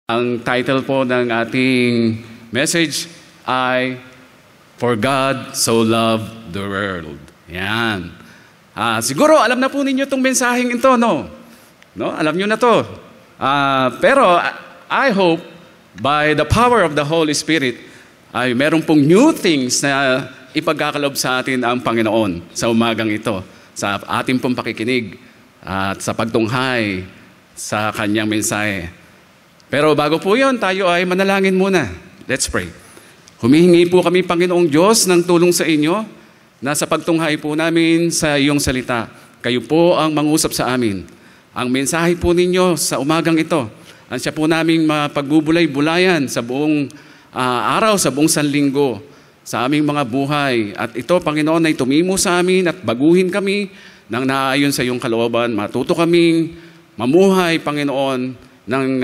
Ang title po ng ating message ay For God So Loved the World. Yan. Siguro alam na po ninyo itong mensaheng ito, no? Alam nyo na to. Pero I hope by the power of the Holy Spirit ay meron pong new things na ipagkakalob sa atin ang Panginoon sa umagang ito, sa ating pong pakikinig at sa pagtunghay sa kanyang mensahe. Pero bago po yun, tayo ay manalangin muna. Let's pray. Humihingi po kami, Panginoong Diyos, ng tulong sa inyo na sa pagtunghay po namin sa iyong salita. Kayo po ang mangusap sa amin. Ang mensahe po ninyo sa umagang ito, ang siya po naming mapagbubulay-bulayan sa buong araw, sa buong sanlinggo, sa aming mga buhay. At ito, Panginoon, ay tumimo sa amin at baguhin kami nang naayon sa iyong kalooban. Matuto kaming mamuhay, Panginoon, ng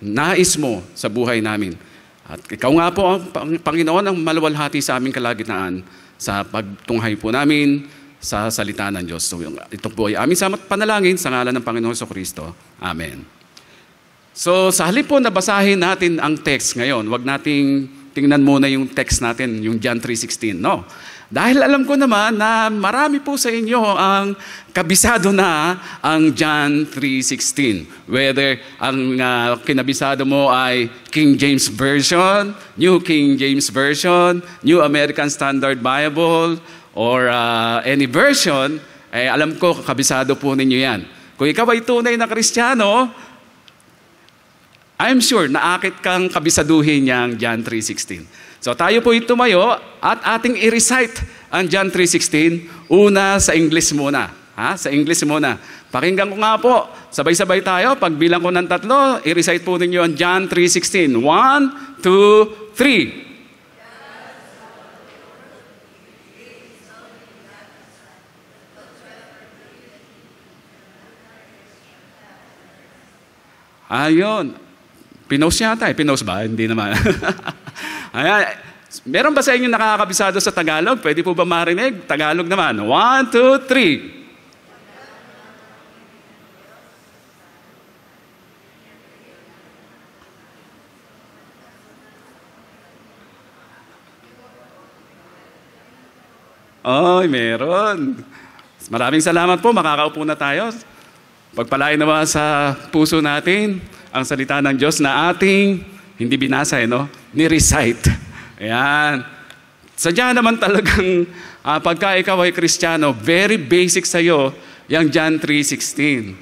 nais mo sa buhay namin. At ikaw nga po, Panginoon, ang maluwalhati sa aming kalagitnaan sa pagtunghay po namin sa salita ng Diyos. So, ito po ay aming panalangin sa ngalan ng Panginoon Jesucristo. Amen. So, sa halip po na basahin natin ang text ngayon, wag nating tingnan muna yung text natin, yung John 3:16. No? Dahil alam ko naman na marami po sa inyo ang kabisado na ang John 3:16. Whether ang kinabisado mo ay King James Version, New King James Version, New American Standard Bible, or any version, alam ko kabisado po ninyo yan. Kung ikaw ay tunay na Kristiyano, I'm sure naakit kang kabisaduhin niyang John 3:16. So tayo po tumayo at ating i-recite ang John 3:16. Una sa English muna. Sa English muna. Pakinggan ko nga po. Sabay-sabay tayo. Pagbilang ko ng 3, i-recite po ninyo ang John 3:16. 1, 2, 3. Ayun. Pinost yata eh. Pinost ba? Hindi naman. Ayan. Meron ba sa inyo nakakabisado sa Tagalog? Pwede po ba marinig? Tagalog naman. 1, 2, 3. Oy, meron. Maraming salamat po. Makakaupo na tayo. Pagpalain naman sa puso natin ang salita ng Diyos na ating hindi binasa, ni-recite. Ayan. Sadya naman talagang pagka ikaw ay Kristiyano, very basic sa'yo yung John 3:16.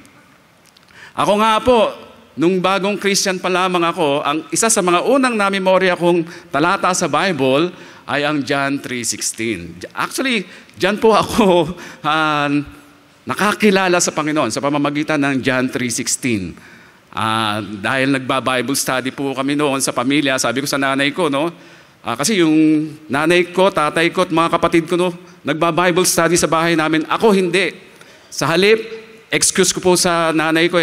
Ako nga po, nung bagong Christian pa lamang ako, ang isa sa mga unang na-memorya kong talata sa Bible ay ang John 3:16. Actually, dyan po ako nakakilala sa Panginoon sa pamamagitan ng John 3:16. Dahil nagba-Bible study po kami noon sa pamilya, sabi ko sa nanay ko, kasi yung nanay ko, tatay ko at mga kapatid ko, nagba-Bible study sa bahay namin. Ako hindi. Sa halip, excuse ko po sa nanay ko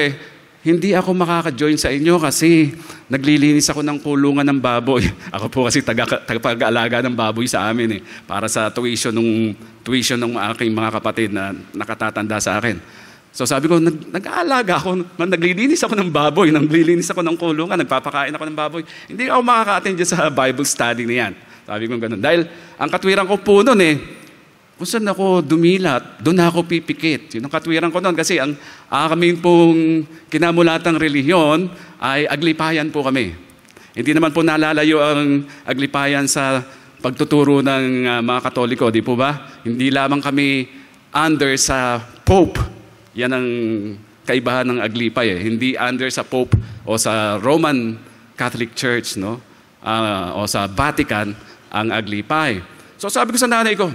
hindi ako makaka-join sa inyo kasi naglilinis ako ng kulungan ng baboy. Ako po kasi tagapag-alaga ng baboy sa amin para sa tuition ng aking mga kapatid na nakatatanda sa akin. So sabi ko, nag-aalaga ako, naglilinis ako ng baboy, naglilinis ako ng kulungan, nagpapakain ako ng baboy. Hindi ako makaka-attend sa Bible study na yan. Sabi ko ganun. Dahil ang katwiran ko po noon kung saan ako dumilat, doon ako pipikit. Yun ang katwiran ko noon kasi ang kami pong kinamulatang relihiyon ay aglipayan po kami. Hindi naman po nalalayo ang aglipayan sa pagtuturo ng mga Katoliko, di po ba? Hindi lamang kami under sa Pope. Yan ang kaibahan ng aglipay. Hindi under sa Pope o sa Roman Catholic Church, o sa Vatican ang aglipay. So sabi ko sa nanay ko,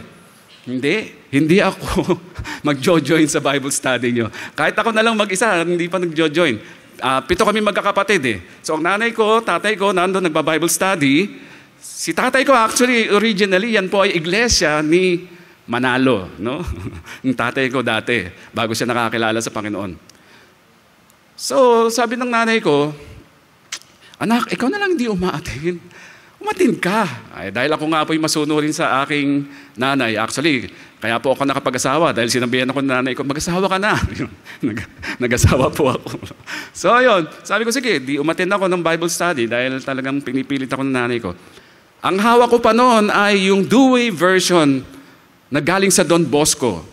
hindi ako mag-join sa Bible study nyo. Kahit ako na lang mag-isa, hindi pa nag-join. 7 kami magkakapatid So ang nanay ko, tatay ko, nandun nagba-Bible study. Si tatay ko actually, originally, yan po ay iglesia ni Manalo, yung tatay ko dati, bago siya nakakilala sa Panginoon. So, sabi ng nanay ko, anak, ikaw na lang hindi umaatin. umatin ka. Ay, dahil ako nga po yung masunurin sa aking nanay. Actually, kaya po ako nakapag-asawa dahil sinabihan ako ng nanay ko, mag-asawa ka na. Nag-asawa po ako. So, yun. Sabi ko, sige, di umatin ako ng Bible study dahil talagang pinipilit ako ng nanay ko. Ang hawak ko pa noon ay yung Douay version na galing sa Don Bosco.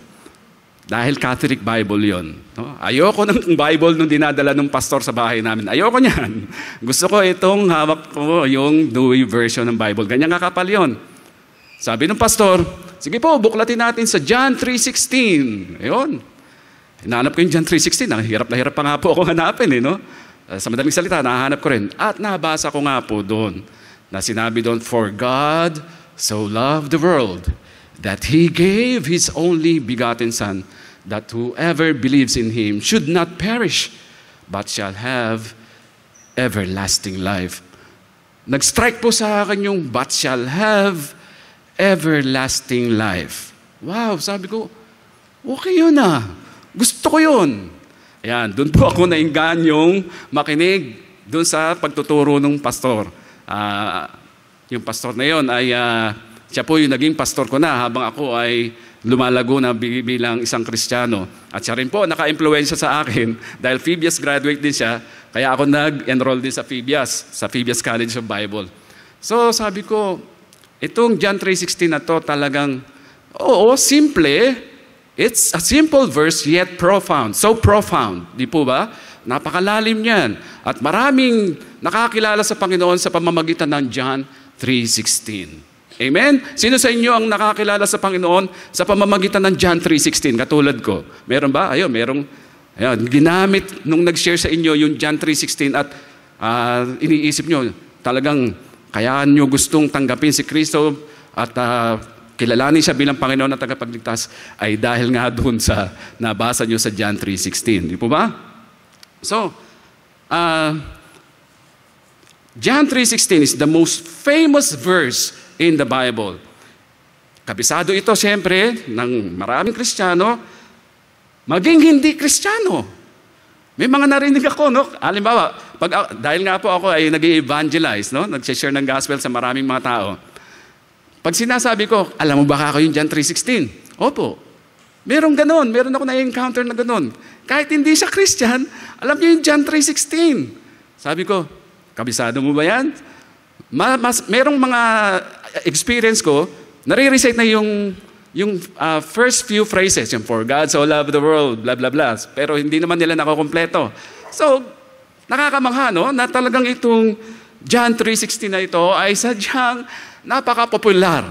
Dahil Catholic Bible yon. No? Ayoko ng Bible nung dinadala ng pastor sa bahay namin. Ayoko niyan. Gusto ko itong hawak ko, yung Douay version ng Bible. Ganyan kakapal yon. Sabi ng pastor, sige po, buklatin natin sa John 3:16. Ayun. Hinahanap ko yung John 3:16. Hirap na hirap pa nga po akong hanapin. No? Sa madaling salita, nahanap ko rin. At nabasa ko nga po doon na sinabi doon, for God so loved the world that He gave His only begotten Son, that whoever believes in Him should not perish, but shall have everlasting life. Nag-strike po sa akin yung, but shall have everlasting life. Wow, sabi ko, okay yun ah. Gusto ko yun. Ayan, doon po ako naingganyong makinig doon sa pagtuturo ng pastor. Yung pastor na yun ay, siya po yung naging pastor ko na habang ako ay lumalago na bilang isang Kristiyano. At siya rin po naka-impluwensya sa akin dahil Phoebus graduate din siya, kaya ako nag-enroll din sa Phoebus College of Bible. So sabi ko, itong John 3:16 na to talagang, oo, simple. It's a simple verse yet profound. So profound, di po ba? Napakalalim niyan. At maraming nakakilala sa Panginoon sa pamamagitan ng John 3:16. Amen? Sino sa inyo ang nakakilala sa Panginoon sa pamamagitan ng John 3:16? Katulad ko. Meron ba? Ayun, merong ginamit nung nag-share sa inyo yung John 3:16 at iniisip nyo, talagang kaya nyo gustong tanggapin si Kristo at kilalanin siya bilang Panginoon at tagapagligtas ay dahil nga doon sa nabasa nyo sa John 3:16. Di po ba? So, John 3:16 is the most famous verse in the Bible. Kabisado ito siyempre ng maraming Kristiyano, maging hindi Kristiyano. May mga narinig ako, no? Halimbawa, dahil nga po ako ay nag-evangelize, no? Nag-share ng gospel sa maraming mga tao. Pag sinasabi ko, alam mo ba ako yung John 3:16? Opo. Meron ganon. Meron ako na-encounter na ganon. Kahit hindi siya Christian, alam niyo yung John 3:16. Sabi ko, kabisado mo ba yan? Merong mga experience ko, nare-recite na yung first few phrases, yung for God so loved the world, blah, blah, blah. Pero hindi naman nila nakakompleto. So, nakakamangha, no? Na talagang itong John 3:16 na ito ay sadyang napaka-popular.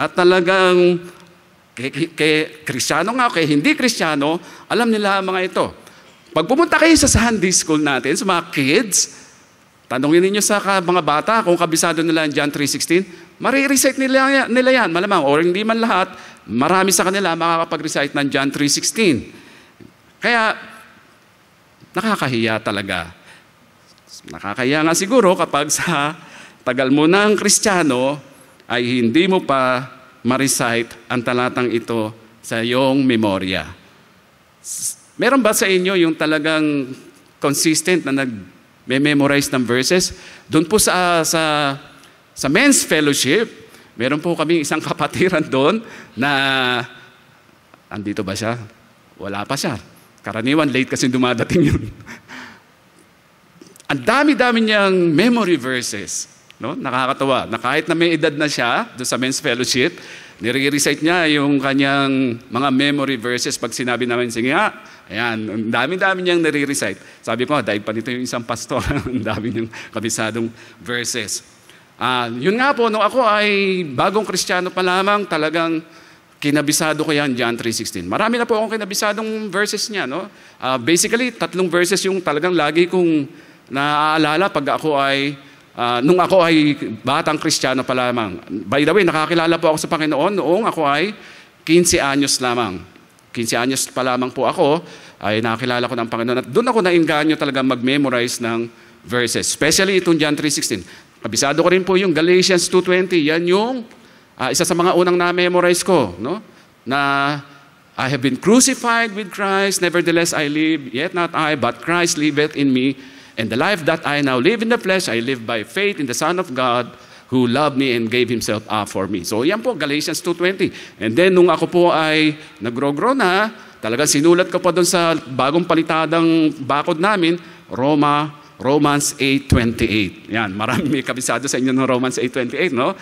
At talagang kay Kristiyano nga, kay hindi Kristiyano, alam nila ang mga ito. Pag pumunta kayo sa Sunday school natin, sa mga kids, tanongin ninyo sa mga bata kung kabisado nila ang John 3:16, marirecite nila yan, malamang, or hindi man lahat, marami sa kanila makakapag-recite ng John 3:16. Kaya, nakakahiya talaga. Nakakahiya nga siguro kapag sa tagal mo ng Kristiyano, ay hindi mo pa ma-recite ang talatang ito sa iyong memorya. Meron ba sa inyo yung talagang consistent na nag-memorize ng verses? Doon po sa men's fellowship, meron po kami isang kapatiran doon na, andito ba siya? Wala pa siya. Karaniwan, late kasi dumadating yun. Ang dami-dami niyang memory verses. No? Nakakatawa. Na kahit na may edad na siya, doon sa men's fellowship, nire-recite niya yung kanyang mga memory verses pag sinabi namin, sige nga, ayan, ang dami-dami niyang nire-recite. Sabi ko, dahil pa nito yung isang pastor, ang dami niyang kabisadong verses. Yun nga po, nung ako ay bagong Kristiyano pa lamang, talagang kinabisado ko yan, John 3:16. Marami na po akong kinabisadong verses niya. No? Basically, 3 verses yung talagang lagi kong naaalala pag ako ay nung ako ay batang Kristiyano pa lamang. By the way, nakakilala po ako sa Panginoon noong ako ay 15 anyos lamang. 15 anyos pa lamang po ako, ay nakakilala ko ng Panginoon. At doon ako nainganyo talaga mag-memorize ng verses. Especially itong John 3:16. Kabisado ko rin po yung Galatians 2:20. Yan yung isa sa mga unang na-memorize ko. No? Na I have been crucified with Christ, nevertheless I live, yet not I, but Christ liveth in me. And the life that I now live in the flesh, I live by faith in the Son of God, who loved me and gave Himself up for me. So yan po, Galatians 2:20. And then nung ako po ay nag-grow na, talagang sinulat ko pa doon sa bagong palitadang bakod namin, Romans 8:28. Yan, marami may kabisado sa inyo ng Romans 8:28, no?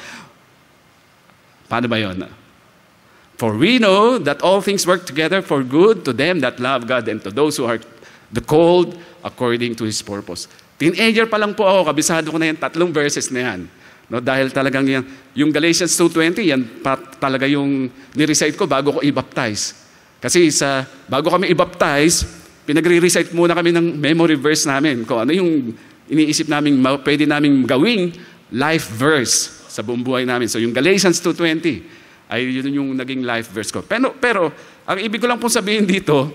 Paano ba yun? For we know that all things work together for good to them that love God and to those who are the called according to His purpose. Teenager pa lang po ako, kabisado ko na yan, 3 verses na yan. No, dahil talagang yan, yung Galatians 2:20, yan talaga yung ni-recite ko bago ko i-baptize. Kasi bago kami i-baptize, pinagre-recite muna kami ng memory verse namin kung ano yung iniisip namin pwede namin gawing life verse sa buong buhay namin. So yung Galatians 2:20 ay yun yung naging life verse ko. Pero ang ibig ko lang po sabihin dito,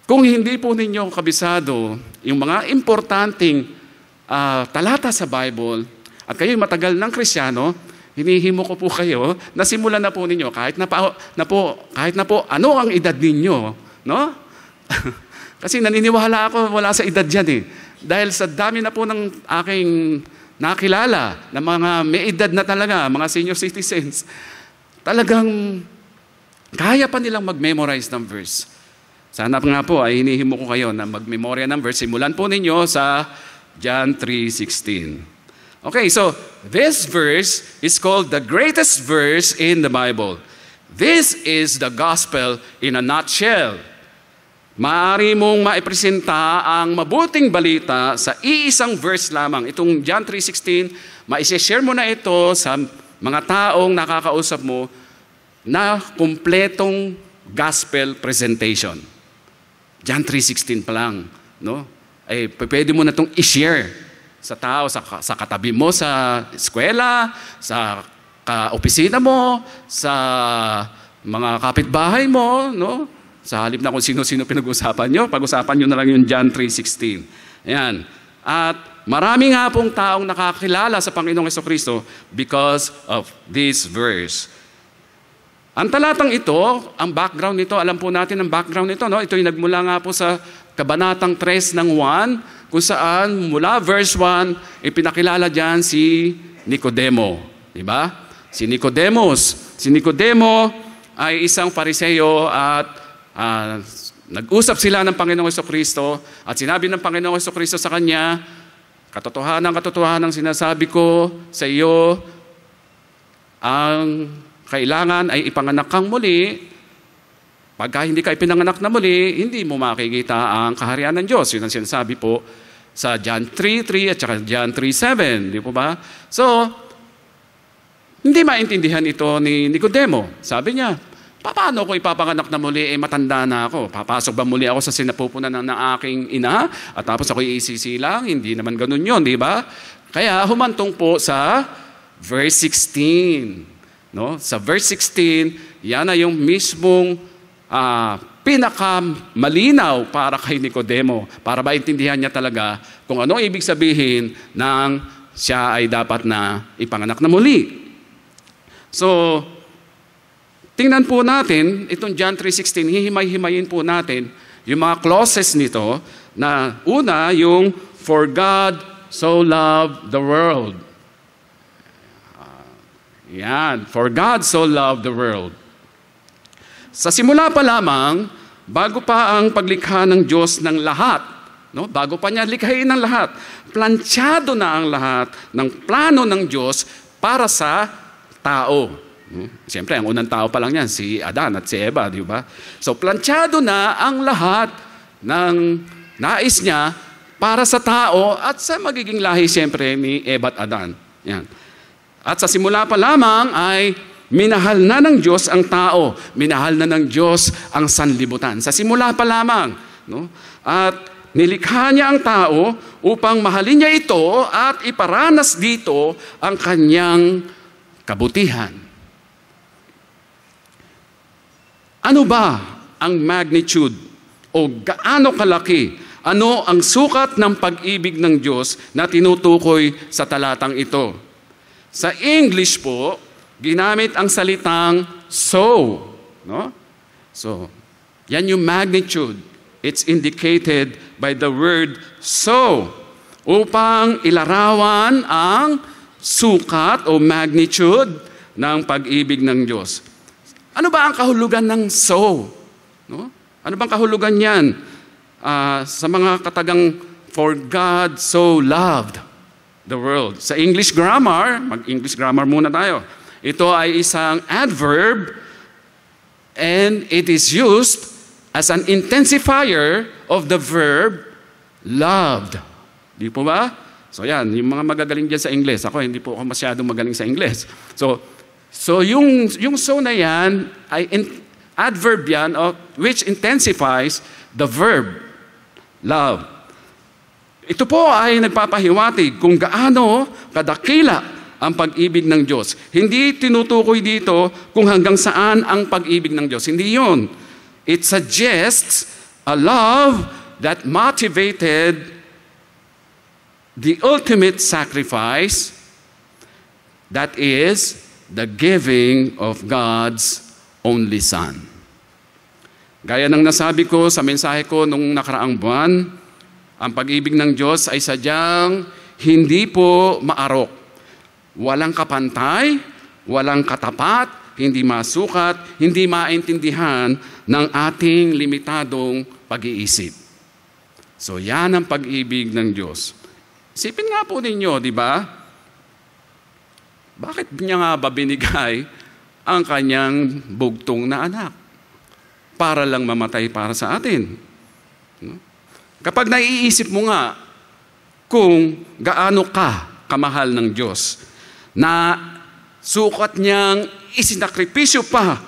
kung hindi po ninyo kabisado yung mga importanteng talata sa Bible, at kayo'y matagal ng Kristiyano, hinihimo ko po kayo na simulan na po ninyo kahit na po ano ang edad ninyo, no? Kasi naniniwala ako wala sa edad yan eh. Dahil sa dami na po ng aking nakilala na mga may edad na talaga, mga senior citizens, talagang kaya pa nilang mag-memorize ng verse. Sana nga po ay hinihimo ko kayo na mag-memorya ng verse. Simulan po ninyo sa John 3:16. Okay, so this verse is called the greatest verse in the Bible. This is the gospel in a nutshell. Maaari mong maipresenta ang mabuting balita sa iisang verse lamang. Itong John 3:16, maisishare mo na ito sa mga taong nakakausap mo na kumpletong gospel presentation. John 3:16 pa lang, no? Ay pwede mo na itong i-share sa tao, sa katabi mo, sa eskwela, sa opisina mo, sa mga kapitbahay mo, no? Sa halip na kung sino-sino pinag-usapan nyo, pag-usapan nyo na lang yung John 3:16. Ayan. At marami nga pong taong nakakilala sa Panginoong Jesucristo because of this verse. Ang talatang ito, ang background nito, alam po natin ang background nito, no? Ito'y nagmula nga po sa Kabanatang 3 ng 1, kung saan mula verse 1, ipinakilala dyan si Nicodemo. Diba? Si Nicodemo ay isang Pariseo at nag-usap sila ng Panginoong Jesucristo at sinabi ng Panginoong Jesucristo sa kanya, katotohanan sinasabi ko sa iyo, ang kailangan ay ipanganak kang muli. Pagka hindi ka ipinanganak na muli, hindi mo makikita ang kaharian ng Diyos. Yun ang sinasabi po sa John 3:3 at saka John 3:7. Di po ba? So, hindi maintindihan ito ni Nicodemo. Sabi niya, paano ko ipapanganak na muli? Matanda na ako. Papasok ba muli ako sa sinapupunan ng aking ina? At tapos ako iisisilang? Hindi naman ganun yun, di ba? Kaya humantong po sa verse 16. No? Sa verse 16, yan na yung mismong pinakamalinaw para kay Nicodemo, para maintindihan niya talaga kung ano ibig sabihin ng siya ay dapat na ipanganak na muli. So, tingnan po natin, itong John 3:16, hihimay-himayin po natin yung mga clauses nito na una, yung for God so loved the world. Yan, for God so loved the world. Sa simula pa lamang, bago pa ang paglikha ng Diyos ng lahat, no? Bago pa niya likhain ng lahat, planchado na ang lahat ng plano ng Diyos para sa tao. Siyempre, ang unang tao pa lang yan, si Adan at si Eva, di ba? So, planchado na ang lahat ng nais niya para sa tao at sa magiging lahi, siyempre, ni Eva at Adan. Yan. At sa simula pa lamang ay minahal na ng Diyos ang tao, minahal na ng Diyos ang sanlibutan. Sa simula pa lamang, no? At nilikha niya ang tao upang mahalin niya ito at iparanas dito ang kanyang kabutihan. Ano ba ang magnitude o gaano kalaki? Ano ang sukat ng pag-ibig ng Diyos na tinutukoy sa talatang ito? Sa English po, ginamit ang salitang so. No? So, yan yung magnitude. It's indicated by the word so. Upang ilarawan ang sukat o magnitude ng pag-ibig ng Diyos. Ano ba ang kahulugan ng so? No? Ano bang kahulugan yan? Sa mga katagang, for God so loved the world. Sa English grammar, mag-English grammar muna tayo. Ito ay isang adverb and it is used as an intensifier of the verb loved. Di po ba? So yan, yung mga magagaling dyan sa English. Ako, hindi po ako masyadong magaling sa English. So yung so na yan ay adverb yan which intensifies the verb love. Ito po ay nagpapahiwatig kung gaano kadakila ang pag-ibig ng Diyos. Hindi tinutukoy dito kung hanggang saan ang pag-ibig ng Diyos. Hindi yun. It suggests a love that motivated the ultimate sacrifice, that is the giving of God's only Son. Gaya ng nasabi ko sa mensahe ko nung nakaraang buwan, ang pag-ibig ng Diyos ay sadyang hindi po maarok. Walang kapantay, walang katapat, hindi masukat, hindi maintindihan ng ating limitadong pag-iisip. So yan ang pag-ibig ng Diyos. Isipin nga po ninyo, di ba? Bakit niya nga ba binigay ang kanyang bugtong na anak? Para lang mamatay para sa atin. No? Kapag naiisip mo nga kung gaano ka kamahal ng Diyos, na sukat niyang isinakripisyo pa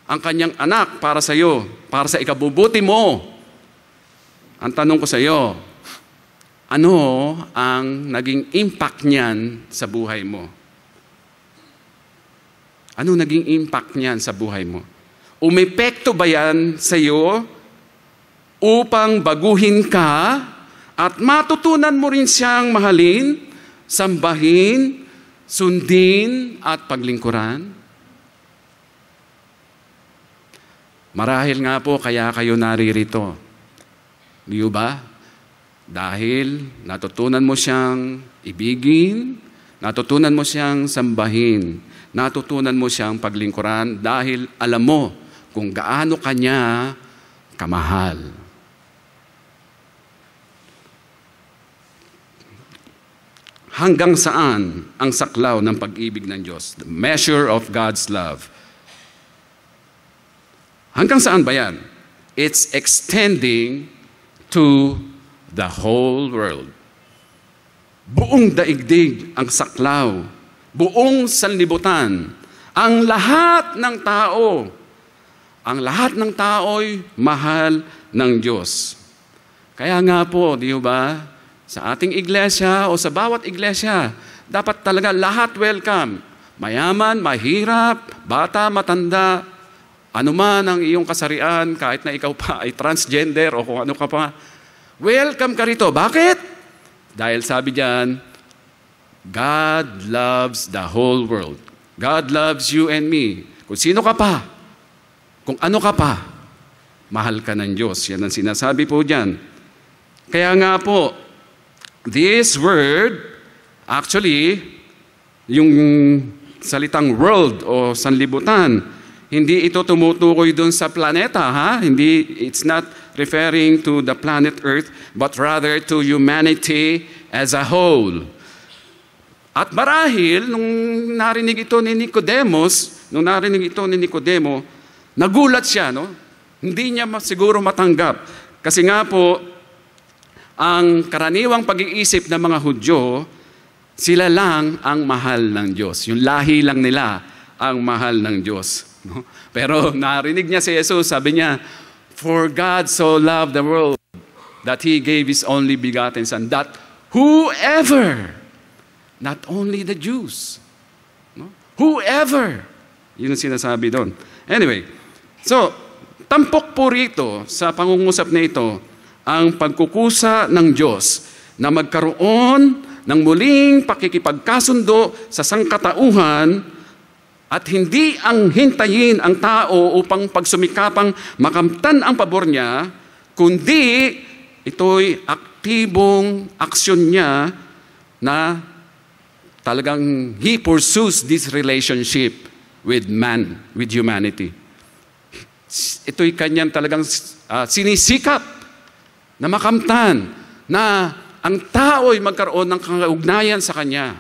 ang kanyang anak para sa iyo, para sa ikabubuti mo. Ang tanong ko sa iyo, ano ang naging impact niyan sa buhay mo? Ano naging impact niyan sa buhay mo? Umepekto ba yan sa iyo upang baguhin ka at matutunan mo rin siyang mahalin, sambahin, sundin at paglingkuran? Marahil nga po kaya kayo naririto. Di ba? Dahil natutunan mo siyang ibigin, natutunan mo siyang sambahin, natutunan mo siyang paglingkuran dahil alam mo kung gaano kanya kamahal. Hanggang saan ang saklaw ng pag-ibig ng Diyos? The measure of God's love. Hanggang saan ba yan? It's extending to the whole world. Buong daigdig ang saklaw. Buong sanlibutan. Ang lahat ng tao. Ang lahat ng tao'y mahal ng Diyos. Kaya nga po, di ba, sa ating iglesia o sa bawat iglesia, dapat talaga lahat welcome. Mayaman, mahirap, bata, matanda, anuman ang iyong kasarian, kahit na ikaw pa ay transgender o kung ano ka pa, welcome ka rito. Bakit? Dahil sabi diyan, God loves the whole world. God loves you and me. Kung sino ka pa, kung ano ka pa, mahal ka ng Diyos. Yan ang sinasabi po diyan. Kaya nga po, this word, actually, yung salitang world o sanlibutan, hindi ito tumutukoy dun sa planeta, ha? Hindi, it's not referring to the planet Earth, but rather to humanity as a whole. At marahil, nung narinig ito ni Nicodemus, nagulat siya, no? Hindi niya siguro matanggap. Kasi nga po, ang karaniwang pag-iisip ng mga Hudyo, sila lang ang mahal ng Diyos. Yung lahi lang nila ang mahal ng Diyos. No? Pero narinig niya si Jesus, sabi niya, for God so loved the world that He gave His only begotten Son, that whoever, not only the Jews, no? Whoever, yun ang sinasabi doon. Anyway, so, tampok po rito sa pangungusap na ito, ang pagkukusa ng Diyos na magkaroon ng muling pakikipagkasundo sa sangkatauhan at hindi ang hintayin ang tao upang pagsumikapang makamtan ang pabor niya, kundi ito'y aktibong aksyon niya na talagang He pursues this relationship with man, with humanity. Ito'y kanyang talagang sinisikap na makamtan na ang tao'y magkaroon ng kaugnayan sa Kanya.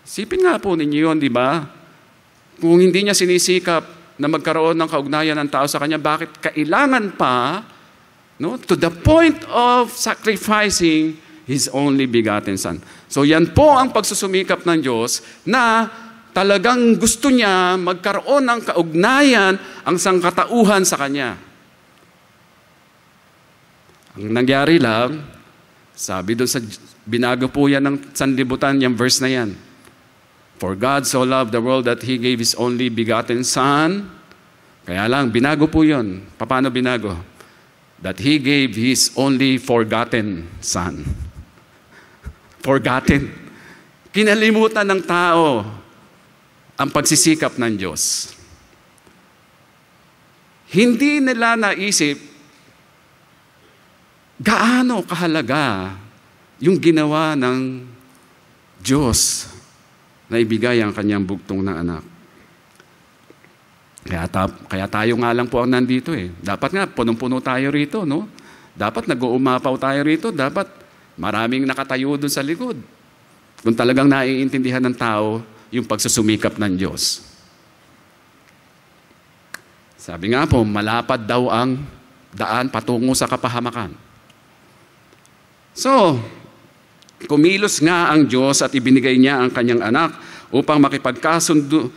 Sipin nga po ninyo yun, di ba? Kung hindi niya sinisikap na magkaroon ng kaugnayan ng tao sa Kanya, bakit kailangan pa, no, to the point of sacrificing His only begotten Son? So yan po ang pagsusumikap ng Diyos na talagang gusto niya magkaroon ng kaugnayan ang sangkatauhan sa Kanya. Ang nangyari lang, sabi doon sa, binago po yan ng sanlibutan, yung verse na yan. For God so loved the world that He gave His only begotten Son. Kaya lang, binago po yun. Paano binago? That He gave His only forgotten Son. Forgotten. Kinalimutan ng tao ang pagsisikap ng Diyos. Hindi nila naisip gaano kahalaga yung ginawa ng Diyos na ibigay ang Kanyang bugtong na anak. Kaya tayo nga lang po ang nandito eh. Dapat nga, punong-puno tayo rito, no? Dapat nag-uumapaw tayo rito. Dapat maraming nakatayo doon sa likod. Kung talagang naiintindihan ng tao yung pagsusumikap ng Diyos. Sabi nga po, malapad daw ang daan patungo sa kapahamakan. So, kumilos nga ang Diyos at ibinigay niya ang Kanyang anak upang maipagkasundo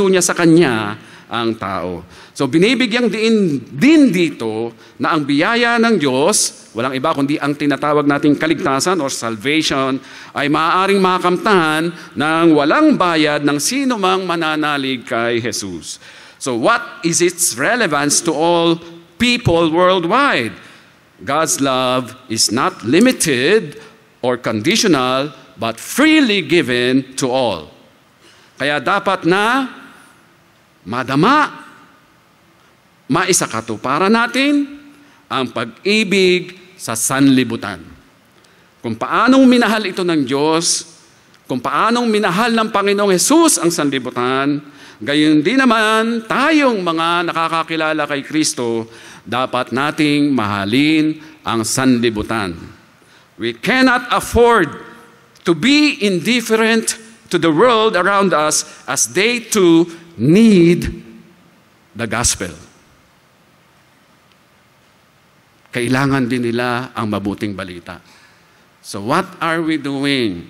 niya sa Kanya ang tao. So, binibigyang din dito na ang biyaya ng Diyos, walang iba kundi ang tinatawag nating kaligtasan or salvation, ay maaaring makamtan ng walang bayad ng sino mang mananalig kay Jesus. So, what is its relevance to all people worldwide? God's love is not limited or conditional, but freely given to all. Kaya dapat na madama, maisakatuparan natin ang pag-ibig sa sanlibutan. Kung paanong minahal ito ng Diyos, kung paanong minahal ng Panginoong Hesus ang sanlibutan, gayon din naman tayong mga nakakakilala kay Kristo, dapat nating mahalin ang sanlibutan. We cannot afford to be indifferent to the world around us as they too need the gospel. Kailangan din nila ang mabuting balita. So what are we doing?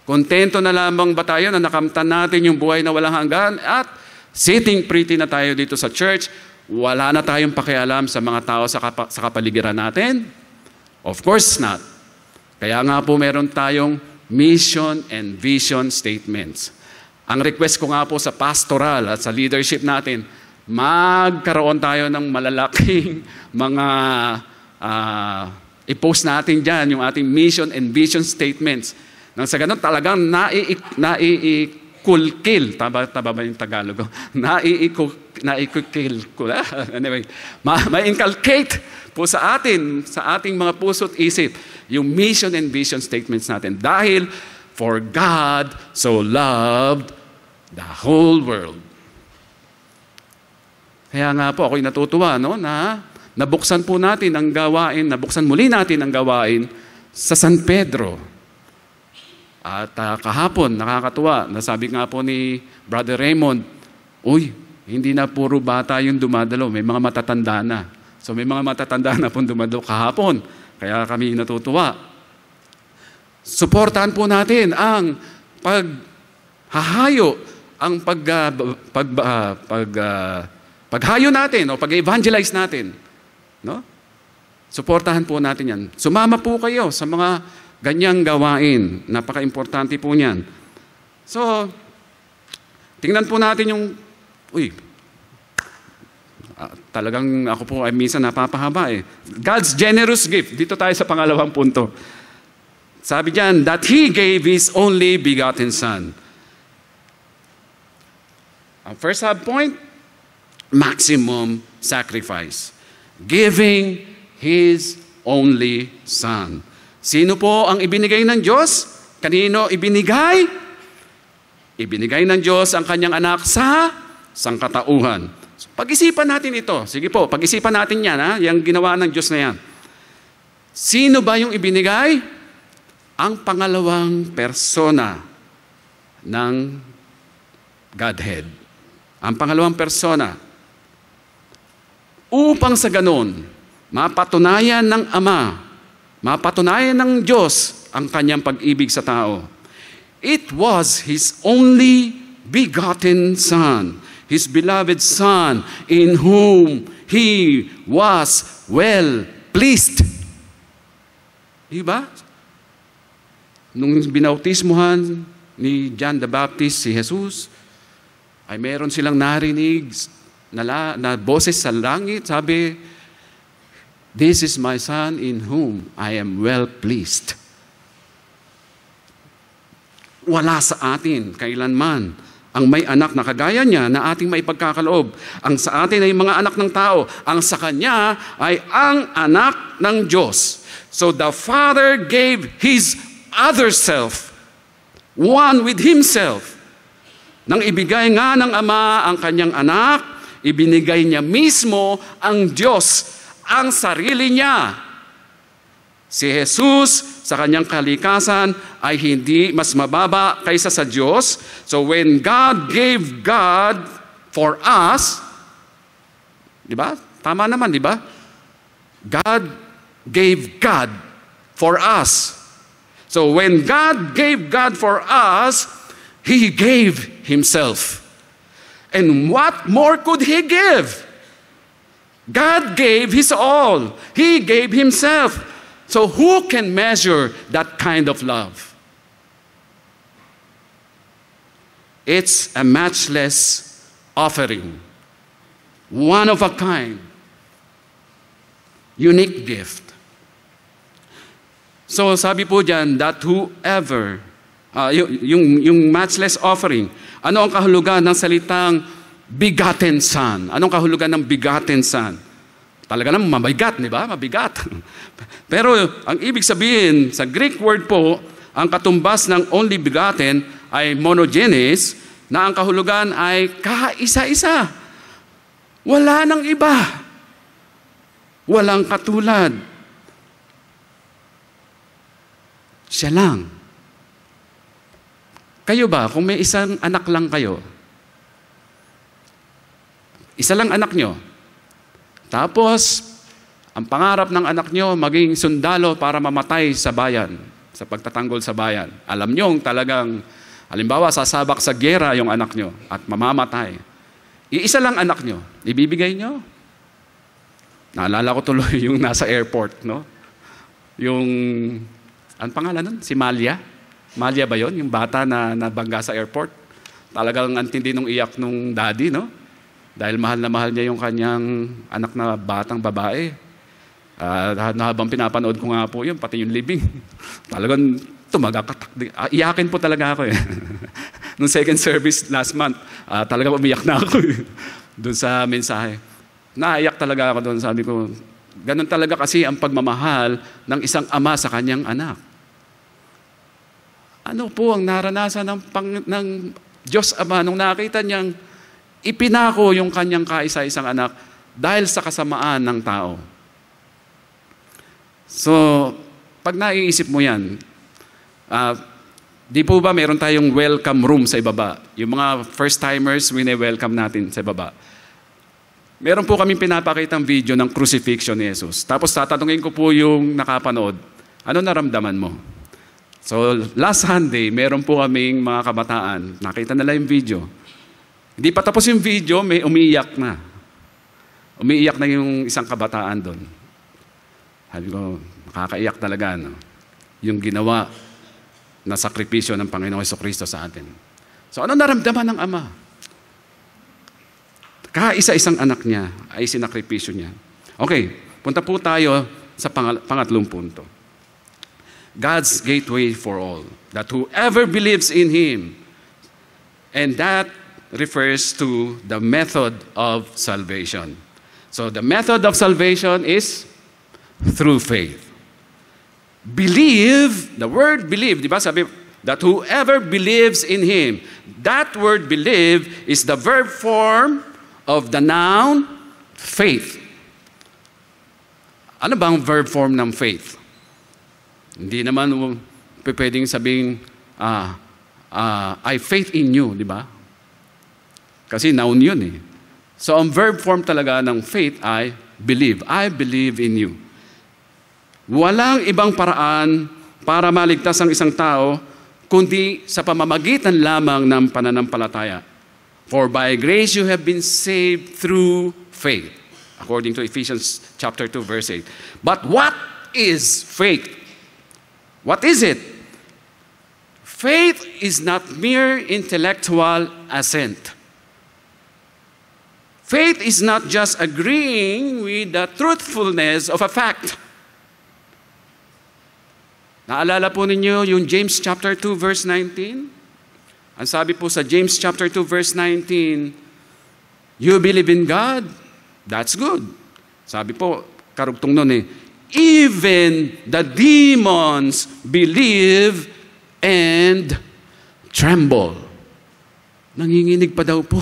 Kontento na lamang ba tayo na nakamtan natin yung buhay na walang hanggan at sitting pretty na tayo dito sa church? Wala na tayong pakialam sa mga tao sa kapaligiran natin? Of course not. Kaya nga po meron tayong mission and vision statements. Ang request ko nga po sa pastoral at sa leadership natin, magkaroon tayo ng malalaking mga i-post natin dyan yung ating mission and vision statements. Nang sa ganun talagang naiikulkil. Taba ba yung Tagalog? Naiikulkil. Anyway, ma-inculcate po sa ating mga puso't isip, yung mission and vision statements natin. Dahil, for God so loved the whole world. Kaya nga po, ako'y natutuwa, no, na nabuksan po natin ang gawain, nabuksan muli natin ang gawain sa San Pedro. At kahapon, nakakatuwa, nasabi nga po ni Brother Raymond, uy, hindi na puro bata yung dumadalo, may mga matatanda na. So may mga matatanda na pong dumadalo kahapon. Kaya kami natutuwa. Suportahan po natin ang paghahayo, ang paghayo natin o pag-evangelize natin. No? Suportahan po natin yan. Sumama po kayo sa mga ganyang gawain. Napaka-importante po niyan. So, tingnan po natin yung, talagang ako po ay minsan napapahaba eh. God's generous gift. Dito tayo sa pangalawang punto. Sabi diyan, that He gave His only begotten Son. Ang first subpoint, maximum sacrifice. Giving His only Son. Sino po ang ibinigay ng Diyos? Kanino ibinigay? Ibinigay ng Diyos ang kanyang anak sa sangkatauhan. So, pag-isipan natin ito. Sige po, pag-isipan natin yan, ha? Yung ginawa ng Diyos na yan. Sino ba yung ibinigay? Ang pangalawang persona ng Godhead. Ang pangalawang persona. Upang sa ganon, mapatunayan ng Ama, mapatunayan ng Diyos ang kanyang pag-ibig sa tao. It was His only begotten Son, His beloved Son, in whom He was well pleased. Diba? Nung binautismuhan ni John the Baptist si Jesus, ay meron silang narinig na boses sa langit, sabi, "This is my Son in whom I am well pleased." Wala sa atin kailanman ang may anak na kagaya niya na ating maipagkakaloob. Ang sa atin ay mga anak ng tao. Ang sa Kanya ay ang anak ng Diyos. So the Father gave His other self, one with Himself. Nang ibigay nga ng Ama ang Kanyang anak, ibinigay niya mismo ang Diyos, ang sarili niya. Si Jesus sa kanyang kalikasan ay hindi mas mababa kaysa sa Diyos. So when God gave God for us, di ba? Tama naman, di ba? God gave God for us. So when God gave God for us, He gave Himself. And what more could He give? God gave His all. He gave Himself. So who can measure that kind of love? It's a matchless offering. One of a kind. Unique gift. So sabi po dyan, that whoever, yung matchless offering, ano ang kahulugan ng salitang begotten Son? Anong kahulugan ng begotten Son? Talaga naman mabigat, di ba? Mabigat. Pero ang ibig sabihin, sa Greek word po, ang katumbas ng only begotten ay monogenes, na ang kahulugan ay kaisa-isa. Wala nang iba. Walang katulad. Siya lang. Kayo ba, kung may isang anak lang kayo, isa lang anak nyo, tapos, ang pangarap ng anak nyo, maging sundalo para mamatay sa bayan, sa pagtatanggol sa bayan. Alam nyo, talagang, halimbawa, sasabak sa gera yung anak nyo at mamamatay. Iisa lang anak nyo, ibibigay nyo. Naalala ko tuloy yung nasa airport, no? Yung, ang pangalan nun? Si Malia? Malia ba yon? Yung bata na nabangga sa airport? Talagang antindi nung iyak nung daddy, no? Dahil mahal na mahal niya yung kanyang anak na batang babae. Habang pinapanood ko nga po yun, pati yung libing. Talagang tumagakatak. Iyakin po talaga ako eh. Nung second service last month, talagang umiyak na ako doon sa mensahe. Naiyak talaga ako doon. Sabi ko, ganun talaga kasi ang pagmamahal ng isang ama sa kanyang anak. Ano po ang naranasan ng Diyos Ama nung nakita niyang ipinako yung kanyang kaisa-isang anak dahil sa kasamaan ng tao. So, pag naiisip mo yan, di po ba meron tayong welcome room sa ibaba? Yung mga first-timers, wine-welcome natin sa ibaba. Meron po kaming pinapakitang video ng crucifixion ni Jesus. Tapos tatanungin ko po yung nakapanood, ano naramdaman mo? So, last Sunday, meron po kaming mga kabataan. Nakita nila yung video. Hindi pa tapos yung video, may umiiyak na. Umiiyak na yung isang kabataan doon. Sabi ko, nakakaiyak talaga, no? Yung ginawa na sakripisyo ng Panginoong Jesucristo sa atin. So, ano naramdaman ng Ama? Kaisa-isang anak niya ay sinakripisyo niya. Okay, punta po tayo sa pangatlong punto. God's gateway for all. That whoever believes in Him, and that refers to the method of salvation. So the method of salvation is through faith. believe, the word believe, di ba sabi, that whoever believes in Him, that word believe is the verb form of the noun faith. Ano bang verb form ng faith? Hindi naman pwedeng sabing, I faith in you, di ba? Kasi noun yun eh. So ang verb form talaga ng faith ay believe. I believe in you. Walang ibang paraan para maligtas ang isang tao kundi sa pamamagitan lamang ng pananampalataya. For by grace you have been saved through faith, according to Ephesians chapter 2, verse 8. But what is faith? What is it? Faith is not mere intellectual assent. Faith is not just agreeing with the truthfulness of a fact. Naalala po ninyo yung James chapter 2, verse 19? Ang sabi po sa James chapter 2, verse 19, you believe in God? That's good. Sabi po, karugtong nun eh, even the demons believe and tremble. Nanginginig pa daw po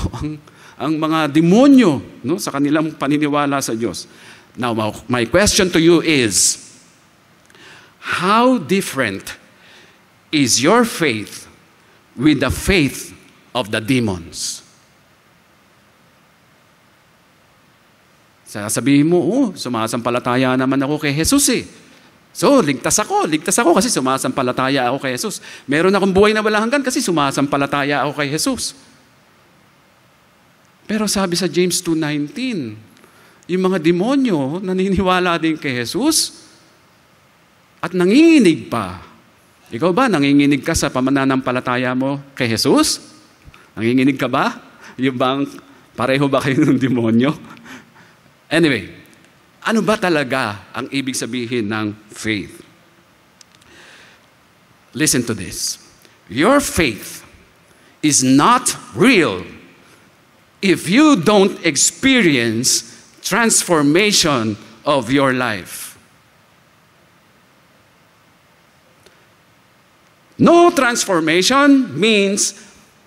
ang mga demonyo, no, sa kanilang paniniwala sa Diyos. Now, my question to you is, how different is your faith with the faith of the demons? Sasabihin mo, sumasampalataya naman ako kay Jesus eh. So, ligtas ako kasi sumasampalataya ako kay Jesus. Meron akong buhay na walang hanggan kasi sumasampalataya ako kay Jesus. Pero sabi sa James 2:19, yung mga demonyo naniniwala din kay Jesus at nanginginig pa. Ikaw ba, nanginginig ka sa pamananampalataya mo kay Jesus? Nanginginig ka ba? Yung bang pareho ba kayo ng demonyo? Anyway, ano ba talaga ang ibig sabihin ng faith? Listen to this. Your faith is not real if you don't experience transformation of your life. No transformation means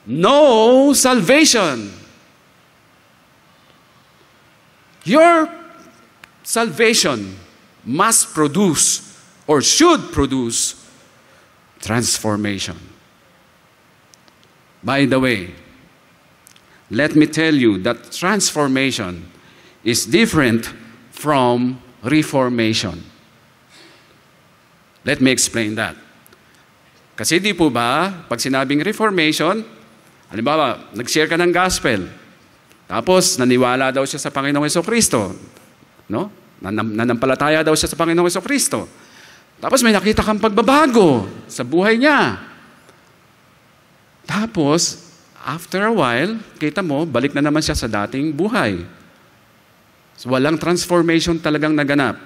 no salvation. Your salvation must produce or should produce transformation. By the way, let me tell you that transformation is different from reformation. Let me explain that. Kasi di po ba, pag sinabing reformation, halimbawa, nag-share ka ng gospel, tapos naniwala daw siya sa Panginoong Jesucristo, no? Nanampalataya daw siya sa Panginoong Jesucristo. Tapos may nakita kang pagbabago sa buhay niya. Tapos, after a while, kita mo, balik na naman siya sa dating buhay. So, walang transformation talagang naganap.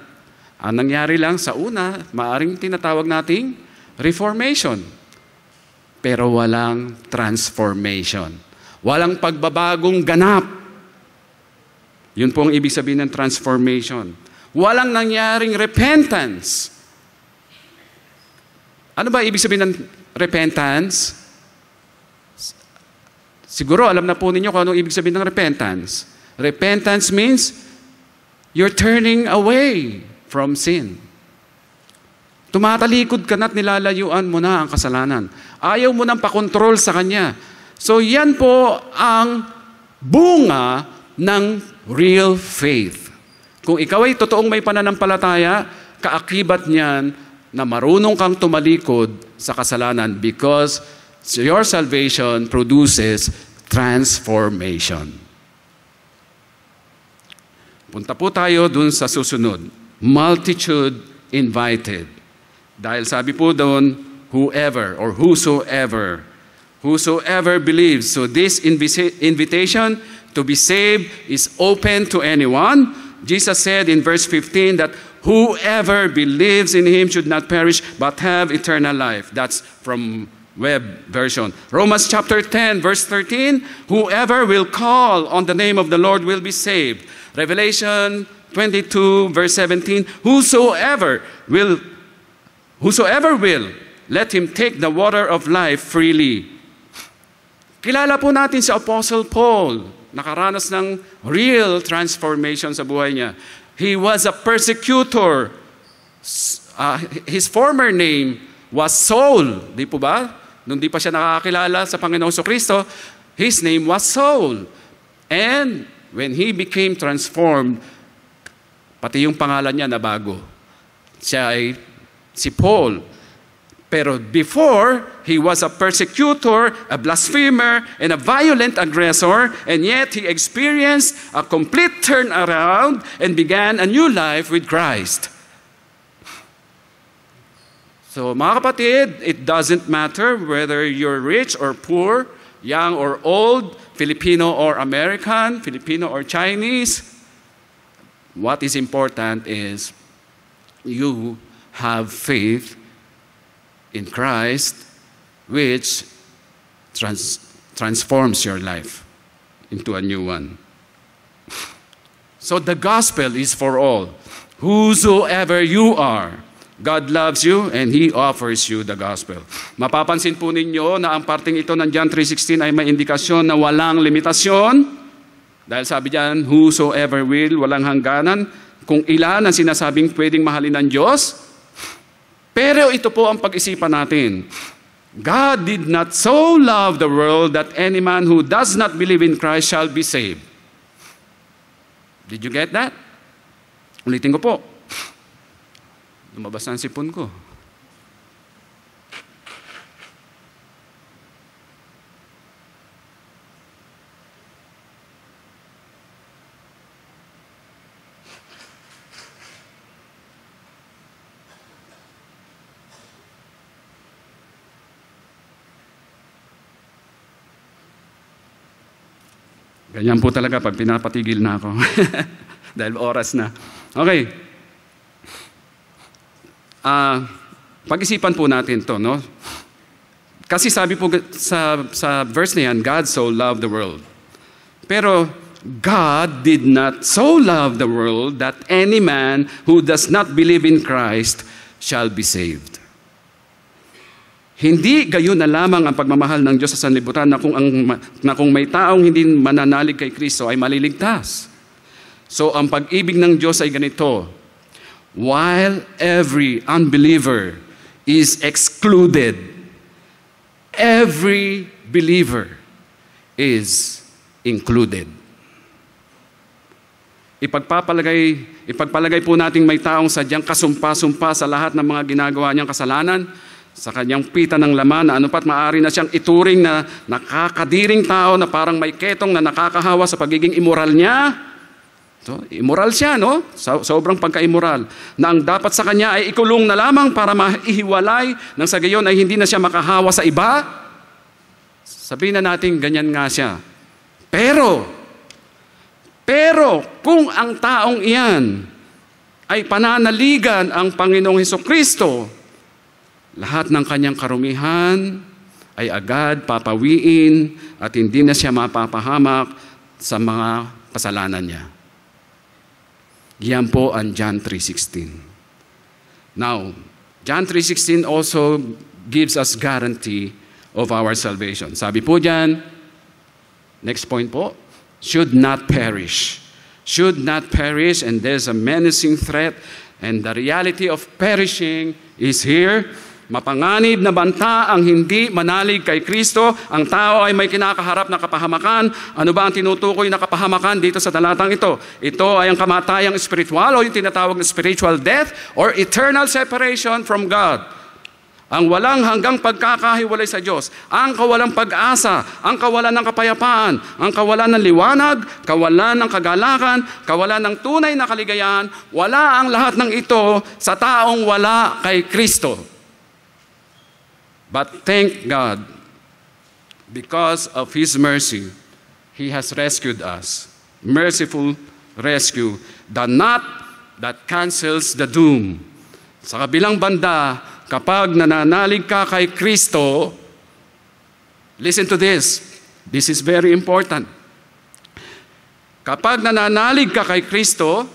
Ang nangyari lang sa una, maaring tinatawag nating reformation. Pero walang transformation. Walang pagbabagong ganap. Yun po ang ibig sabihin ng transformation. Walang nangyaring repentance. Ano ba ibig sabihin ng repentance? Siguro alam na po ninyo kung anong ibig sabihin ng repentance. Repentance means you're turning away from sin. Tumatalikod ka na't nilalayuan mo na ang kasalanan. Ayaw mo nang pakontrol sa Kanya. So yan po ang bunga ng real faith. Kung ikaw ay totoong may pananampalataya, kaakibat niyan na marunong kang tumalikod sa kasalanan because your salvation produces transformation. Punta po tayo dun sa susunod. Multitude invited. Dahil sabi po doon, whoever or whosoever believes. So this invitation to be saved is open to anyone. Jesus said in verse 15 that whoever believes in Him should not perish but have eternal life. That's from Web version. Romans chapter 10 verse 13, whoever will call on the name of the Lord will be saved. Revelation 22 verse 17, whosoever will Whosoever will, let him take the water of life freely. Kilala po natin si Apostle Paul. Nakaranas ng real transformation sa buhay niya. He was a persecutor. His former name was Saul. Di po ba? Nung di pa siya nakakilala sa Panginoong Kristo, his name was Saul. And when he became transformed, pati yung pangalan niya nabago. Siya ay si Paul. Pero before, he was a persecutor, a blasphemer, and a violent aggressor, and yet he experienced a complete turnaround and began a new life with Christ. So mga kapatid, it doesn't matter whether you're rich or poor, young or old, Filipino or American, Filipino or Chinese. What is important is you have faith in Christ, which transforms your life into a new one. So the gospel is for all. Whosoever you are, God loves you and He offers you the gospel. Mapapansin po ninyo na ang parting ito ng John 3:16 ay may indikasyon na walang limitasyon. Dahil sabi diyan, whosoever will, walang hangganan. Kung ilan ang sinasabing pwedeng mahalin ng Diyos. Pero ito po ang pag-isipan natin. God did not so love the world that any man who does not believe in Christ shall be saved. Did you get that? Ulitin ko po. Lumabas na ang sipon ko. Ganyan po talaga pag pinapatigil na ako. Dahil oras na. Okay. Pag-isipan po natin to, no? Kasi sabi po sa verse na yan, God so loved the world. Pero God did not so love the world that any man who does not believe in Christ shall be saved. Hindi gayon na lamang ang pagmamahal ng Diyos sa sanlibutan na kung may taong hindi mananalig kay Kristo ay maliligtas. So ang pag-ibig ng Diyos ay ganito. While every unbeliever is excluded, every believer is included. Ipagpalagay po nating may taong sadyang kasumpa-sumpa sa lahat ng mga ginagawa niyang kasalanan, sa kanyang pita ng laman na anupat maaari na siyang ituring na nakakadiring tao na parang may ketong na nakakahawa sa pagiging immoral niya. So, immoral siya, no? Sobrang pagka-immoral. Na ang dapat sa kanya ay ikulong na lamang para maihiwalay nang sa gayon ay hindi na siya makahawa sa iba. Sabihin na natin, ganyan nga siya. Pero, kung ang taong iyan ay pananaligan ang Panginoong Hesukristo, lahat ng kanyang karumihan ay agad papawiin at hindi na siya mapapahamak sa mga kasalanan niya. Yan po ang John 3:16. Now, John 3:16 also gives us guarantee of our salvation. Sabi po dyan, next point po, should not perish. Should not perish, and there's a menacing threat, and the reality of perishing is here. Mapanganib na banta ang hindi manalig kay Kristo. Ang tao ay may kinakaharap na kapahamakan. Ano ba ang tinutukoy na kapahamakan dito sa talatang ito? Ito ay ang kamatayang spiritual o yung tinatawag na spiritual death or eternal separation from God. Ang walang hanggang pagkakahiwalay sa Diyos, ang kawalang pag-asa, ang kawalan ng kapayapaan, ang kawalan ng liwanag, kawalan ng kagalakan, kawalan ng tunay na kaligayahan, wala ang lahat ng ito sa taong wala kay Kristo. But thank God, because of His mercy, He has rescued us. Merciful rescue, the knot that cancels the doom. Sa kabilang banda, kapag nananalig ka kay Kristo, listen to this. This is very important. Kapag nananalig ka kay Kristo,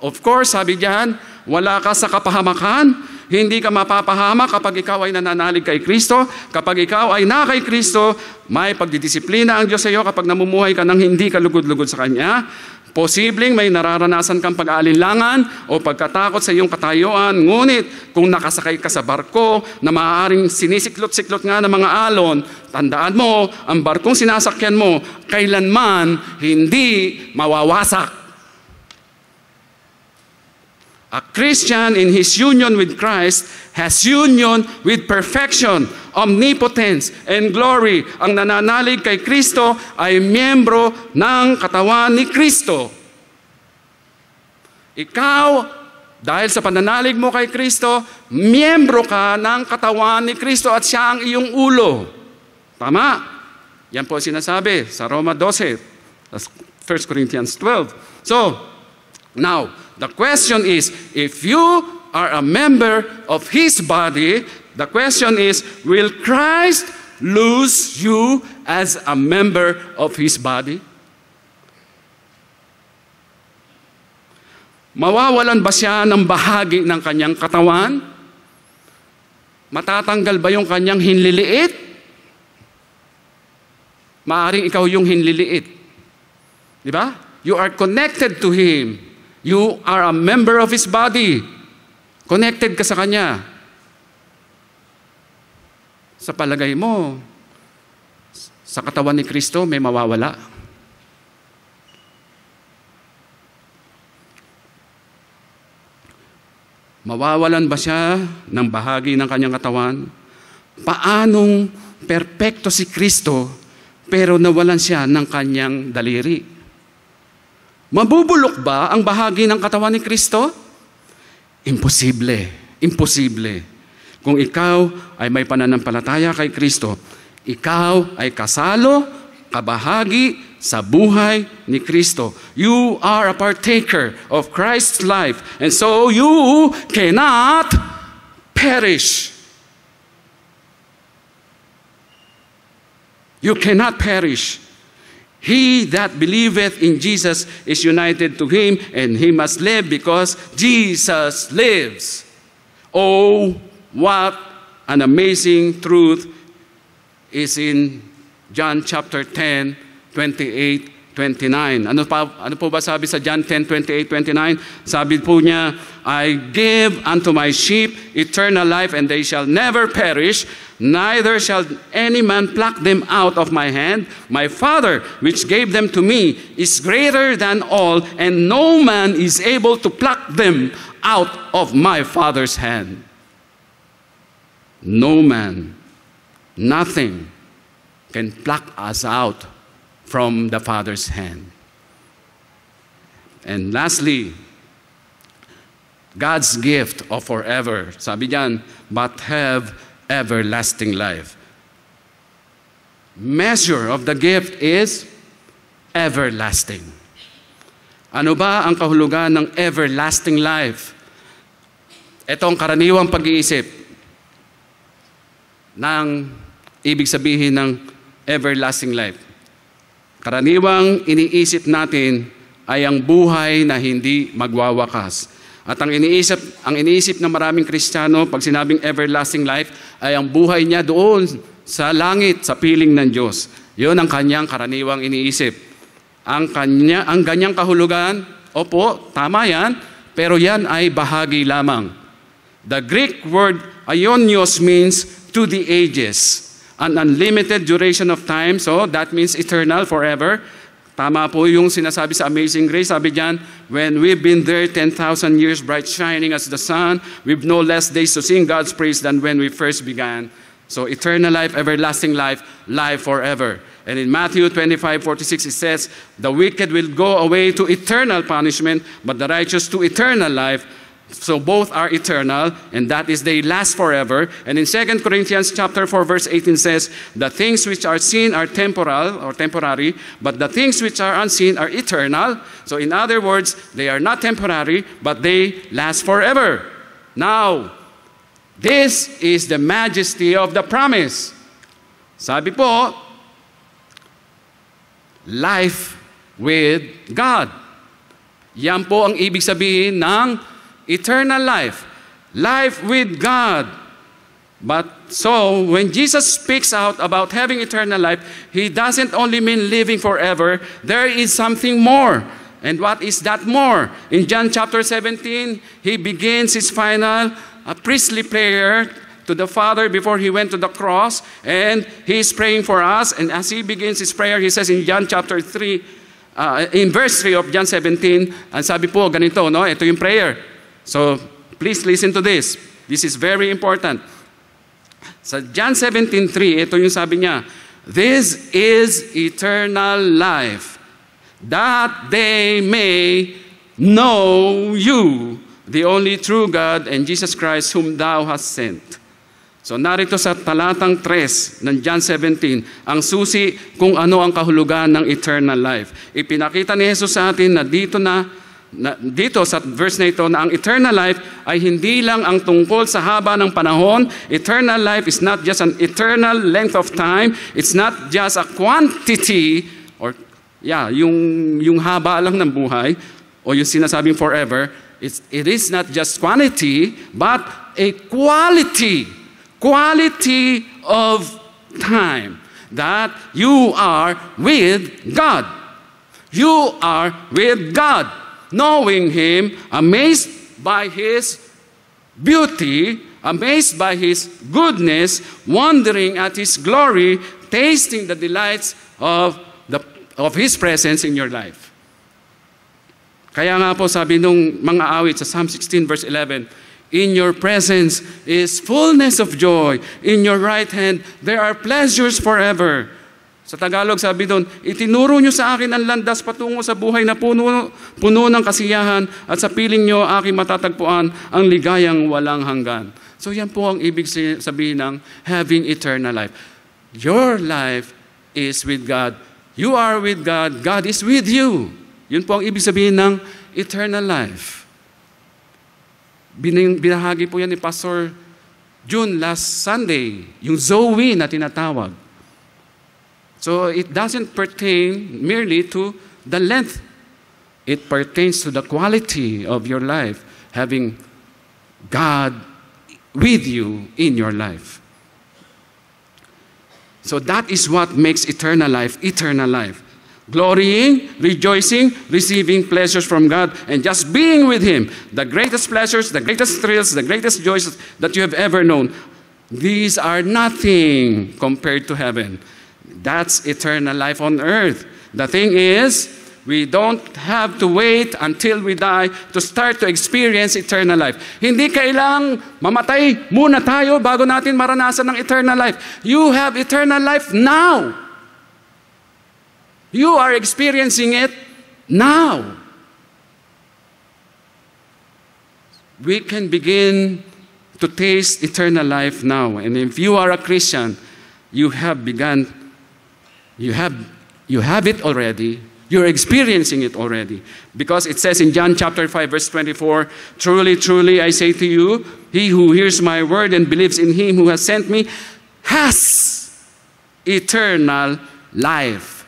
Of course, sabi diyan, wala ka sa kapahamakan. Hindi ka mapapahamak kapag ikaw ay nananalig kay Kristo. Kapag ikaw ay na kay Kristo, may pagdidisiplina ang Diyos sa iyo kapag namumuhay ka nang hindi ka lugod-lugod sa Kanya. Posibleng may nararanasan kang pag-aalinlangan o pagkatakot sa iyong katayuan. Ngunit kung nakasakay ka sa barko na maaaring sinisiklot-siklot nga ng mga alon, tandaan mo, ang barkong sinasakyan mo, kailanman hindi mawawasak. A Christian in his union with Christ has union with perfection, omnipotence, and glory. Ang nananalig kay Kristo ay miyembro ng katawan ni Kristo. Ikaw, dahil sa pananalig mo kay Kristo, miyembro ka ng katawan ni Kristo at siya ang iyong ulo. Tama? Yan po sinasabi sa Roma 12, 1 Corinthians 12. So, now, the question is, if you are a member of His body, the question is, will Christ lose you as a member of His body? Mawawalan ba siya ng bahagi ng kanyang katawan? Matatanggal ba yung kanyang hinliliit? Maaring ikaw yung hinliliit. Di ba? You are connected to Him. You are a member of His body. Connected ka sa Kanya. Sa palagay mo, sa katawan ni Kristo may mawawala. Mawawalan ba siya ng bahagi ng kanyang katawan? Paanong perpekto si Kristo pero nawalan siya ng kanyang daliri? Mabubulok ba ang bahagi ng katawan ni Kristo? Imposible. Imposible. Kung ikaw ay may pananampalataya kay Kristo, ikaw ay kasalo, kabahagi sa buhay ni Kristo. You are a partaker of Christ's life, and so you cannot perish. You cannot perish. He that believeth in Jesus is united to Him, and he must live because Jesus lives. Oh, what an amazing truth is in John chapter 10, 28, 29. Ano po ba sabi sa John 10, 28, 29? Sabi po niya, I give unto my sheep eternal life, and they shall never perish, neither shall any man pluck them out of my hand. My Father, which gave them to me, is greater than all, and no man is able to pluck them out of my Father's hand. No man, nothing can pluck us out from the Father's hand. And lastly, God's gift of forever. Sabi diyan, but have everlasting life. Measure of the gift is everlasting. Ano ba ang kahulugan ng everlasting life? Ito ang karaniwang pag-iisip ng ibig sabihin ng everlasting life. Karaniwang iniisip natin ay ang buhay na hindi magwawakas. At ang iniisip ng maraming Kristiyano pag sinabing everlasting life ay ang buhay niya doon sa langit, sa piling ng Diyos. Yun ang kanyang karaniwang iniisip. Ang ganyang kahulugan, opo, tama yan, pero yan ay bahagi lamang. The Greek word aionios means to the ages, an unlimited duration of time, so that means eternal, forever. Tama po yung sinasabi sa Amazing Grace. Sabi diyan, when we've been there 10,000 years, bright shining as the sun, we've no less days to sing God's praise than when we first began. So eternal life, everlasting life, life forever. And in Matthew 25:46 it says, the wicked will go away to eternal punishment, but the righteous to eternal life. So both are eternal, and that is they last forever. And in 2 Corinthians chapter 4 verse 18 says, the things which are seen are temporal or temporary, but the things which are unseen are eternal. So in other words, they are not temporary, but they last forever. Now, this is the majesty of the promise. Sabi po, life with God. Yan po ang ibig sabihin ng eternal life. Life with God. But so, when Jesus speaks out about having eternal life, He doesn't only mean living forever. There is something more. And what is that more? In John chapter 17, He begins His final priestly prayer to the Father before He went to the cross. And He is praying for us. And as He begins His prayer, He says in John chapter 3, in verse 3 of John 17, ang sabi po ganito, no? Ito yung prayer. So, please listen to this. This is very important. Sa John 17:3, ito yung sabi niya, "This is eternal life, that they may know you, the only true God, and Jesus Christ whom thou hast sent." So narito sa talatang 3 ng John 17, ang susi kung ano ang kahulugan ng eternal life. Ipinakita ni Jesus sa atin na dito sa verse na ito na ang eternal life ay hindi lang ang tungkol sa haba ng panahon. Eternal life is not just an eternal length of time. It's not just a quantity or yung haba lang ng buhay o yung sinasabing forever. It is not just quantity but a quality of time that you are with God. You are with God. Knowing Him, amazed by His beauty, amazed by His goodness, wondering at His glory, tasting the delights of His presence in your life. Kaya nga po sabi nung mga awit sa Psalm 16 verse 11, "In your presence is fullness of joy. In your right hand there are pleasures forever." Sa Tagalog sabi doon, "Itinuro nyo sa akin ang landas patungo sa buhay na puno ng kasiyahan at sa piling nyo aking matatagpuan ang ligayang walang hanggan." So yan po ang ibig sabihin ng having eternal life. Your life is with God. You are with God. God is with you. Yun po ang ibig sabihin ng eternal life. Binahagi po yan ni Pastor June last Sunday, yung Zoe na tinatawag. So it doesn't pertain merely to the length. It pertains to the quality of your life, having God with you in your life. So that is what makes eternal life eternal life. Glorying, rejoicing, receiving pleasures from God, and just being with Him. The greatest pleasures, the greatest thrills, the greatest joys that you have ever known. These are nothing compared to heaven. That's eternal life on earth. The thing is, we don't have to wait until we die to start to experience eternal life. Hindi kailangang mamatay muna tayo bago natin maranasan ng eternal life. You have eternal life now. You are experiencing it now. We can begin to taste eternal life now. And if you are a Christian, you have begun. You have it already. You're experiencing it already. Because it says in John chapter 5 verse 24, "Truly, truly, I say to you, he who hears my word and believes in him who has sent me has eternal life."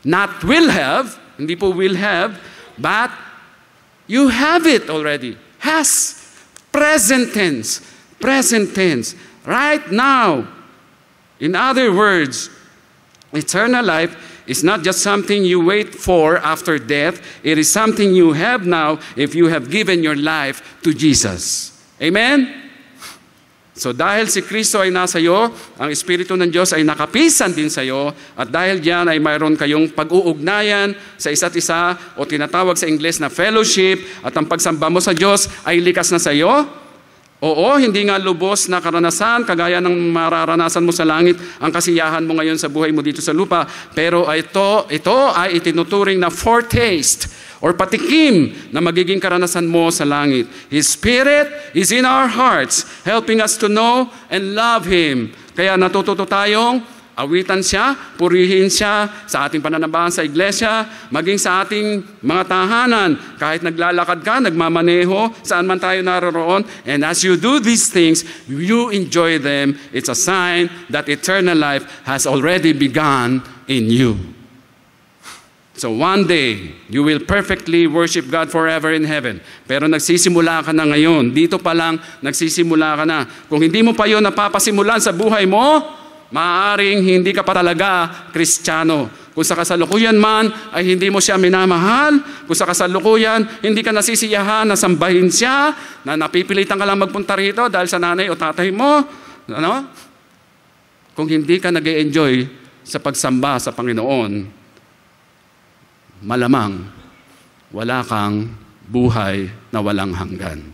Not will have, hindi po will have, but you have it already. Has. Present tense. Present tense. Right now. In other words, eternal life is not just something you wait for after death. It is something you have now if you have given your life to Jesus. Amen? So dahil si Kristo ay nasa iyo, ang Espiritu ng Diyos ay nakapisan din sa iyo, at dahil diyan ay mayroon kayong pag-uugnayan sa isa't isa o tinatawag sa Ingles na fellowship, at ang pagsamba mo sa Diyos ay likas na sa iyo. Oo, hindi nga lubos na karanasan, kagaya ng mararanasan mo sa langit, ang kasiyahan mo ngayon sa buhay mo dito sa lupa. Pero ito ay itinuturing na foretaste or patikim na magiging karanasan mo sa langit. His Spirit is in our hearts, helping us to know and love Him. Kaya natututo tayong awitan siya, purihin siya sa ating pananambahan sa iglesia, maging sa ating mga tahanan. Kahit naglalakad ka, nagmamaneho, saan man tayo naroon. And as you do these things, you enjoy them. It's a sign that eternal life has already begun in you. So one day, you will perfectly worship God forever in heaven. Pero nagsisimula ka na ngayon. Dito pa lang, nagsisimula ka na. Kung hindi mo pa yun napapasimulan sa buhay mo, maaaring hindi ka pa talaga Kristiyano. Kung sa kasalukuyan man ay hindi mo siya minamahal, kung sa kasalukuyan hindi ka nasisiyahan na sambahin siya, na napipilitan ka lang magpunta rito dahil sa nanay o tatay mo, ano? Kung hindi ka nag-e-enjoy sa pagsamba sa Panginoon, malamang wala kang buhay na walang hanggan.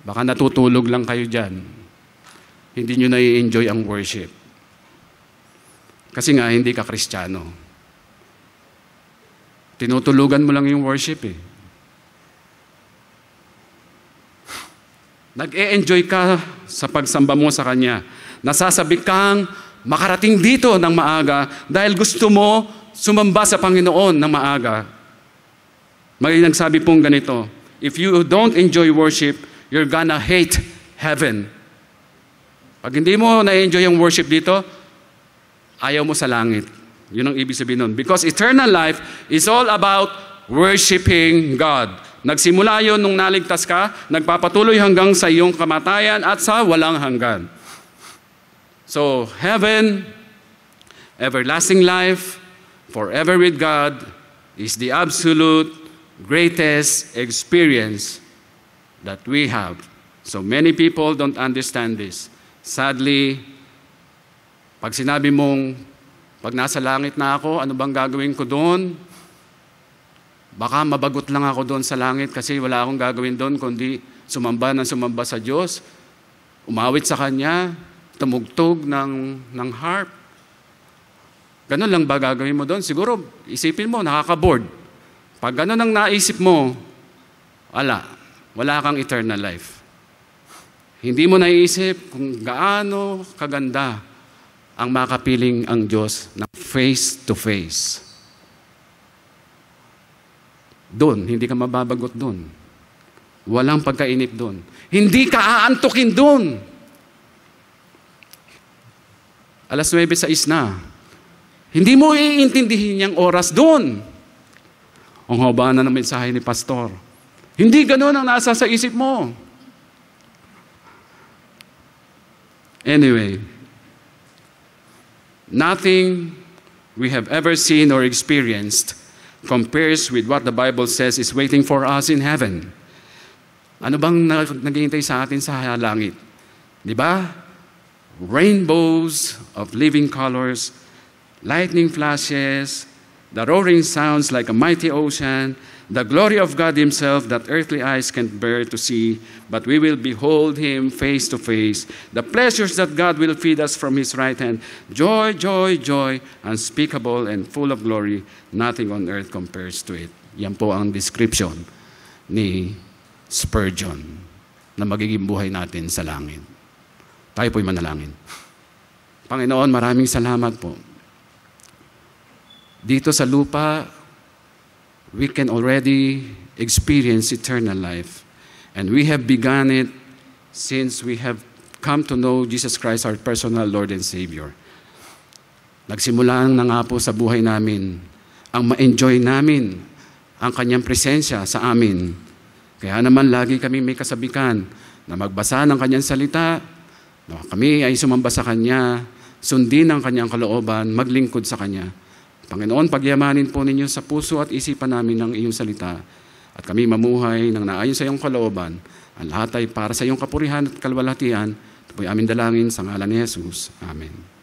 Baka natutulog lang kayo dyan. Hindi nyo na-enjoy ang worship. Kasi nga, hindi ka Kristiyano. Tinutulugan mo lang yung worship eh. Nag-e-enjoy ka sa pagsamba mo sa Kanya. Nasasabi kang makarating dito ng maaga dahil gusto mo sumamba sa Panginoon ng maaga. May nagsabi pong ganito, if you don't enjoy worship, you're gonna hate heaven. Pag hindi mo na-enjoy yung worship dito, ayaw mo sa langit. Yun ang ibig sabihin nun. Because eternal life is all about worshiping God. Nagsimula yun nung naligtas ka, nagpapatuloy hanggang sa iyong kamatayan at sa walang hanggan. So, heaven, everlasting life, forever with God, is the absolute greatest experience that we have. So, many people don't understand this. Sadly, pag sinabi mong, pag nasa langit na ako, ano bang gagawin ko doon? Baka mabagot lang ako doon sa langit kasi wala akong gagawin doon kundi sumamba sa Diyos, umawit sa Kanya, tumugtog ng harp. Ganun lang ba gagawin mo doon? Siguro, isipin mo, nakaka-bored. Pag ganun ang naisip mo, wala kang eternal life. Hindi mo naiisip kung gaano kaganda ang makapiling ang Diyos na face to face. Doon, hindi ka mababagot doon. Walang pagkainip doon. Hindi ka aantukin doon. 9:06 na. Hindi mo iintindihin yung oras doon. Ang haba na ng mensahe ni Pastor. Hindi ganun ang nasa sa isip mo. Anyway, nothing we have ever seen or experienced compares with what the Bible says is waiting for us in heaven. Ano bang naghihintay sa atin sa langit? Di ba? Rainbows of living colors, lightning flashes, the roaring sounds like a mighty ocean, the glory of God Himself that earthly eyes can't bear to see, but we will behold Him face to face. The pleasures that God will feed us from His right hand. Joy, joy, joy, unspeakable and full of glory. Nothing on earth compares to it. Yan po ang description ni Spurgeon na magiging buhay natin sa langit. Tayo po'y manalangin. Panginoon, maraming salamat po. Dito sa lupa, we can already experience eternal life. And we have begun it since we have come to know Jesus Christ, our personal Lord and Savior. Nagsimula na nga po sa buhay namin ang ma-enjoy namin ang Kanyang presensya sa amin. Kaya naman lagi kami may kasabikan na magbasa ng Kanyang salita, na kami ay sumamba sa Kanya, sundin ang Kanyang kalooban, maglingkod sa Kanya. Panginoon, pagyamanin po ninyo sa puso at isipan namin ng iyong salita at kami mamuhay ng naayon sa iyong kalooban. Ang lahat ay para sa iyong kapurihan at kalwalhatian. Ito po'y aming dalangin sa ngalan ni Jesus. Amen.